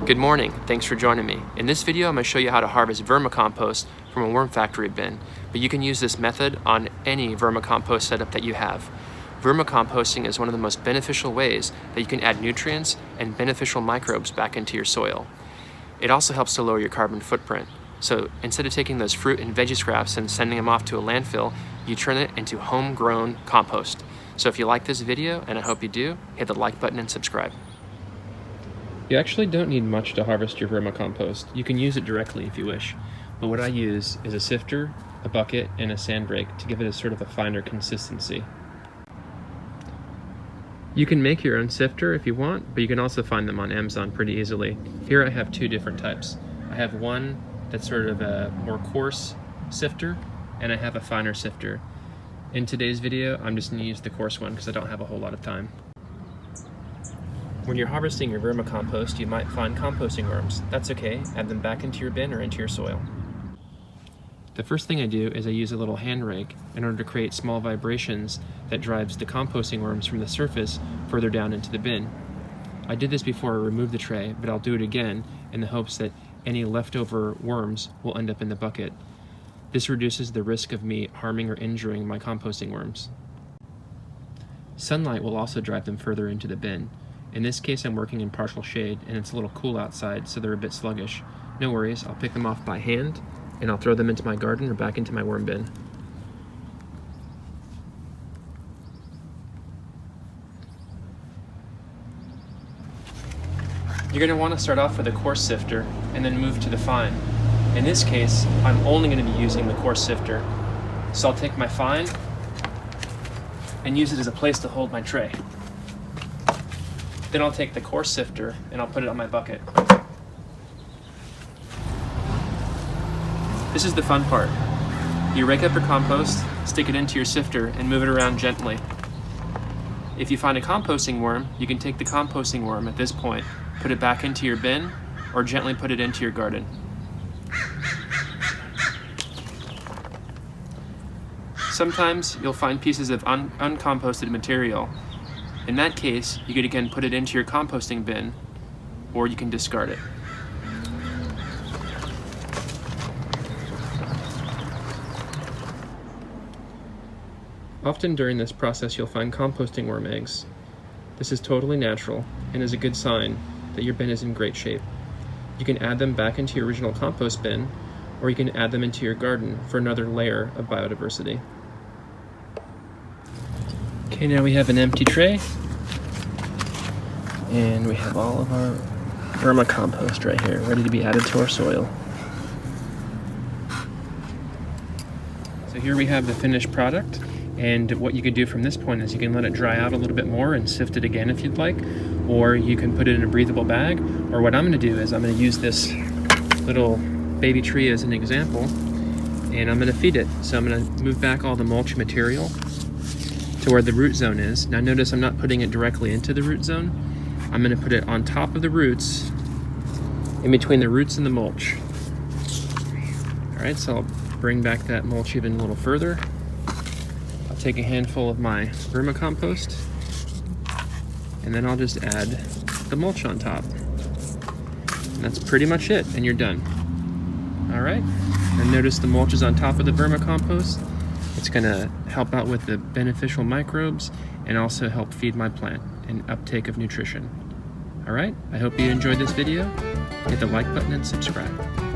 Good morning, thanks for joining me. In this video, I'm going to show you how to harvest vermicompost from a worm factory bin, but you can use this method on any vermicompost setup that you have. Vermicomposting is one of the most beneficial ways that you can add nutrients and beneficial microbes back into your soil. It also helps to lower your carbon footprint. So instead of taking those fruit and veggie scraps and sending them off to a landfill, you turn it into homegrown compost. So if you like this video, and I hope you do, hit the like button and subscribe. You actually don't need much to harvest your vermicompost. You can use it directly if you wish. But what I use is a sifter, a bucket, and a sand rake to give it a sort of a finer consistency. You can make your own sifter if you want, but you can also find them on Amazon pretty easily. Here I have two different types. I have one that's sort of a more coarse sifter, and I have a finer sifter. In today's video, I'm just going to use the coarse one because I don't have a whole lot of time. When you're harvesting your vermicompost, you might find composting worms. That's okay, add them back into your bin or into your soil. The first thing I do is I use a little hand rake in order to create small vibrations that drives the composting worms from the surface further down into the bin. I did this before I removed the tray, but I'll do it again in the hopes that any leftover worms will end up in the bucket. This reduces the risk of me harming or injuring my composting worms. Sunlight will also drive them further into the bin. In this case, I'm working in partial shade and it's a little cool outside, so they're a bit sluggish. No worries, I'll pick them off by hand and I'll throw them into my garden or back into my worm bin. You're going to want to start off with a coarse sifter and then move to the fine. In this case, I'm only going to be using the coarse sifter. So I'll take my fine and use it as a place to hold my tray. Then I'll take the coarse sifter and I'll put it on my bucket. This is the fun part. You rake up your compost, stick it into your sifter, and move it around gently. If you find a composting worm, you can take the composting worm at this point, put it back into your bin, or gently put it into your garden. Sometimes you'll find pieces of uncomposted material. In that case, you could again put it into your composting bin, or you can discard it. Often during this process, you'll find composting worm eggs. This is totally natural and is a good sign that your bin is in great shape. You can add them back into your original compost bin, or you can add them into your garden for another layer of biodiversity. Okay, now we have an empty tray, and we have all of our vermicompost right here, ready to be added to our soil. So here we have the finished product, and what you can do from this point is you can let it dry out a little bit more and sift it again if you'd like, or you can put it in a breathable bag, or what I'm going to do is I'm going to use this little baby tree as an example, and I'm going to feed it. So I'm going to move back all the mulch material to where the root zone is. Now notice I'm not putting it directly into the root zone. I'm going to put it on top of the roots, in between the roots and the mulch. Alright, so I'll bring back that mulch even a little further. I'll take a handful of my vermicompost, and then I'll just add the mulch on top. And that's pretty much it, and you're done. Alright, and notice the mulch is on top of the vermicompost. It's going to help out with the beneficial microbes and also help feed my plant and uptake of nutrition. Alright, I hope you enjoyed this video. Hit the like button and subscribe.